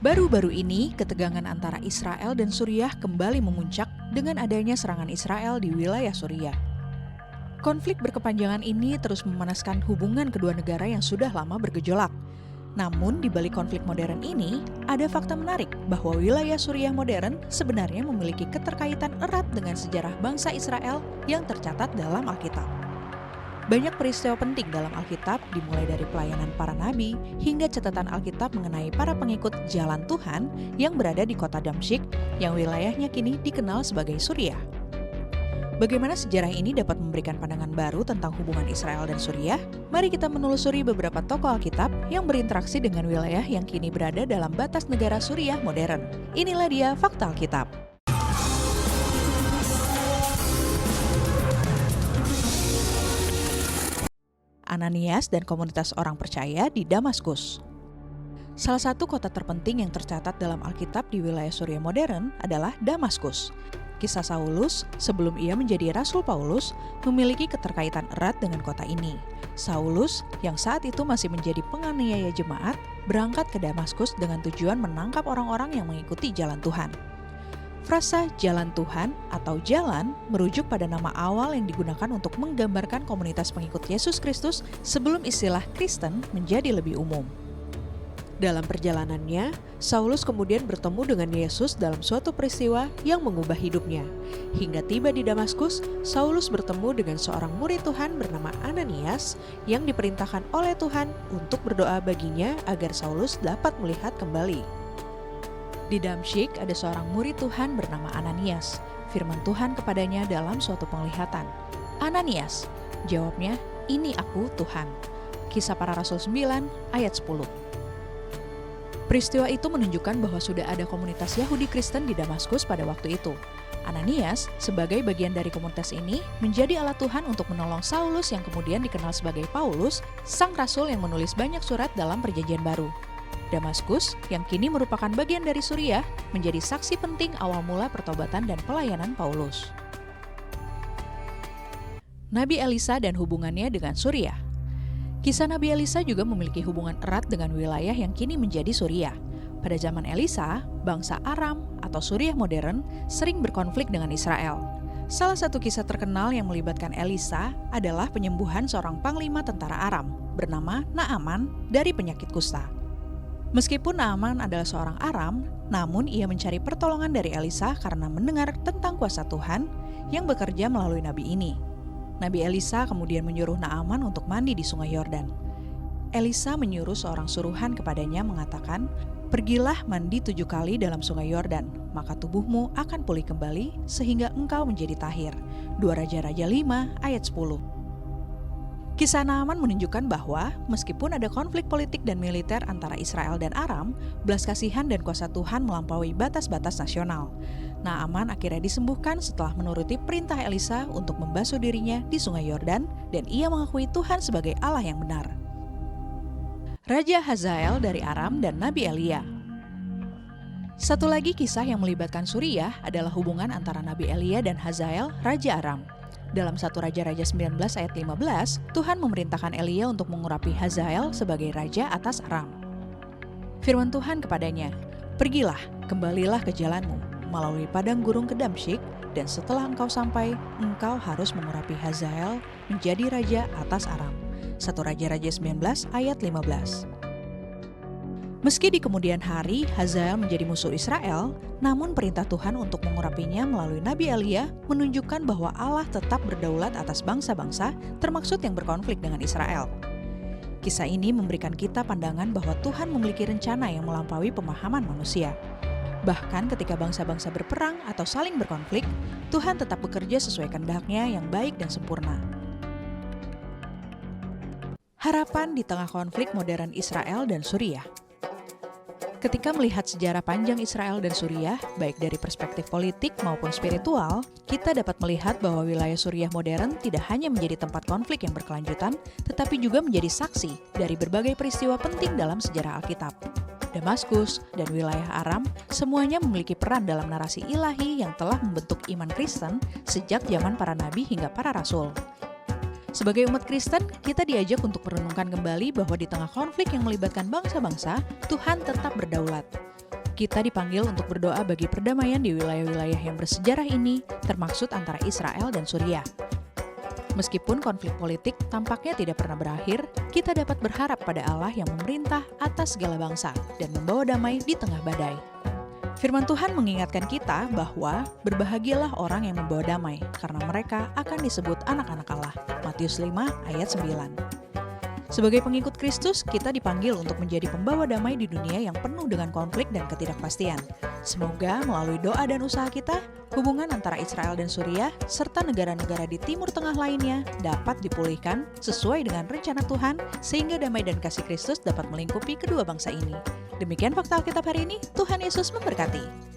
Baru-baru ini, ketegangan antara Israel dan Suriah kembali memuncak dengan adanya serangan Israel di wilayah Suriah. Konflik berkepanjangan ini terus memanaskan hubungan kedua negara yang sudah lama bergejolak. Namun, di balik konflik modern ini, ada fakta menarik bahwa wilayah Suriah modern sebenarnya memiliki keterkaitan erat dengan sejarah bangsa Israel yang tercatat dalam Alkitab. Banyak peristiwa penting dalam Alkitab, dimulai dari pelayanan para nabi hingga catatan Alkitab mengenai para pengikut jalan Tuhan yang berada di kota Damsyik, yang wilayahnya kini dikenal sebagai Suriah. Bagaimana sejarah ini dapat memberikan pandangan baru tentang hubungan Israel dan Suriah? Mari kita menelusuri beberapa tokoh Alkitab yang berinteraksi dengan wilayah yang kini berada dalam batas negara Suriah modern. Inilah dia fakta Alkitab. Ananias dan komunitas orang percaya di Damaskus. Salah satu kota terpenting yang tercatat dalam Alkitab di wilayah Suriah modern adalah Damaskus. Kisah Saulus, sebelum ia menjadi Rasul Paulus, memiliki keterkaitan erat dengan kota ini. Saulus, yang saat itu masih menjadi penganiaya jemaat, berangkat ke Damaskus dengan tujuan menangkap orang-orang yang mengikuti jalan Tuhan. Frasa jalan Tuhan atau jalan merujuk pada nama awal yang digunakan untuk menggambarkan komunitas pengikut Yesus Kristus sebelum istilah Kristen menjadi lebih umum. Dalam perjalanannya, Saulus kemudian bertemu dengan Yesus dalam suatu peristiwa yang mengubah hidupnya. Hingga tiba di Damaskus, Saulus bertemu dengan seorang murid Tuhan bernama Ananias yang diperintahkan oleh Tuhan untuk berdoa baginya agar Saulus dapat melihat kembali. Di Damsyik ada seorang murid Tuhan bernama Ananias. Firman Tuhan kepadanya dalam suatu penglihatan. "Ananias," jawabnya, "Ini aku, Tuhan." Kisah Para Rasul 9 ayat 10. Peristiwa itu menunjukkan bahwa sudah ada komunitas Yahudi Kristen di Damaskus pada waktu itu. Ananias, sebagai bagian dari komunitas ini, menjadi alat Tuhan untuk menolong Saulus yang kemudian dikenal sebagai Paulus, sang rasul yang menulis banyak surat dalam Perjanjian Baru. Damaskus, yang kini merupakan bagian dari Suriah, menjadi saksi penting awal mula pertobatan dan pelayanan Paulus. Nabi Elisa dan hubungannya dengan Suriah. Kisah Nabi Elisa juga memiliki hubungan erat dengan wilayah yang kini menjadi Suriah. Pada zaman Elisa, bangsa Aram atau Suriah modern sering berkonflik dengan Israel. Salah satu kisah terkenal yang melibatkan Elisa adalah penyembuhan seorang panglima tentara Aram bernama Naaman dari penyakit kusta. Meskipun Naaman adalah seorang Aram, namun ia mencari pertolongan dari Elisa karena mendengar tentang kuasa Tuhan yang bekerja melalui nabi ini. Nabi Elisa kemudian menyuruh Naaman untuk mandi di sungai Yordan. Elisa menyuruh seorang suruhan kepadanya mengatakan, "Pergilah mandi 7 kali dalam sungai Yordan, maka tubuhmu akan pulih kembali sehingga engkau menjadi tahir." 2 Raja-Raja 5 ayat 10. Kisah Naaman menunjukkan bahwa meskipun ada konflik politik dan militer antara Israel dan Aram, belas kasihan dan kuasa Tuhan melampaui batas-batas nasional. Naaman akhirnya disembuhkan setelah menuruti perintah Elisa untuk membasuh dirinya di sungai Yordan dan ia mengakui Tuhan sebagai Allah yang benar. Raja Hazael dari Aram dan Nabi Elia. Satu lagi kisah yang melibatkan Suriah adalah hubungan antara Nabi Elia dan Hazael, Raja Aram. Dalam 1 Raja-Raja 19 ayat 15, Tuhan memerintahkan Elia untuk mengurapi Hazael sebagai raja atas Aram. Firman Tuhan kepadanya, "Pergilah, kembalilah ke jalanmu, melalui padang gurun ke Damsyik, dan setelah engkau sampai, engkau harus mengurapi Hazael menjadi raja atas Aram." 1 Raja-Raja 19 ayat 15. Meski di kemudian hari Hazael menjadi musuh Israel, namun perintah Tuhan untuk mengurapinya melalui Nabi Elia menunjukkan bahwa Allah tetap berdaulat atas bangsa-bangsa, termaksud yang berkonflik dengan Israel. Kisah ini memberikan kita pandangan bahwa Tuhan memiliki rencana yang melampaui pemahaman manusia. Bahkan ketika bangsa-bangsa berperang atau saling berkonflik, Tuhan tetap bekerja sesuai kehendak-Nya yang baik dan sempurna. Harapan di tengah konflik modern Israel dan Suriah. Ketika melihat sejarah panjang Israel dan Suriah, baik dari perspektif politik maupun spiritual, kita dapat melihat bahwa wilayah Suriah modern tidak hanya menjadi tempat konflik yang berkelanjutan, tetapi juga menjadi saksi dari berbagai peristiwa penting dalam sejarah Alkitab. Damaskus dan wilayah Aram semuanya memiliki peran dalam narasi ilahi yang telah membentuk iman Kristen sejak zaman para nabi hingga para rasul. Sebagai umat Kristen, kita diajak untuk merenungkan kembali bahwa di tengah konflik yang melibatkan bangsa-bangsa, Tuhan tetap berdaulat. Kita dipanggil untuk berdoa bagi perdamaian di wilayah-wilayah yang bersejarah ini, termaksud antara Israel dan Suriah. Meskipun konflik politik tampaknya tidak pernah berakhir, kita dapat berharap pada Allah yang memerintah atas segala bangsa dan membawa damai di tengah badai. Firman Tuhan mengingatkan kita bahwa berbahagialah orang yang membawa damai, karena mereka akan disebut anak-anak Allah. Matius 5 ayat 9. Sebagai pengikut Kristus, kita dipanggil untuk menjadi pembawa damai di dunia yang penuh dengan konflik dan ketidakpastian. Semoga melalui doa dan usaha kita, hubungan antara Israel dan Suriah, serta negara-negara di Timur Tengah lainnya dapat dipulihkan sesuai dengan rencana Tuhan, sehingga damai dan kasih Kristus dapat melingkupi kedua bangsa ini. Demikian Fakta Alkitab hari ini, Tuhan Yesus memberkati.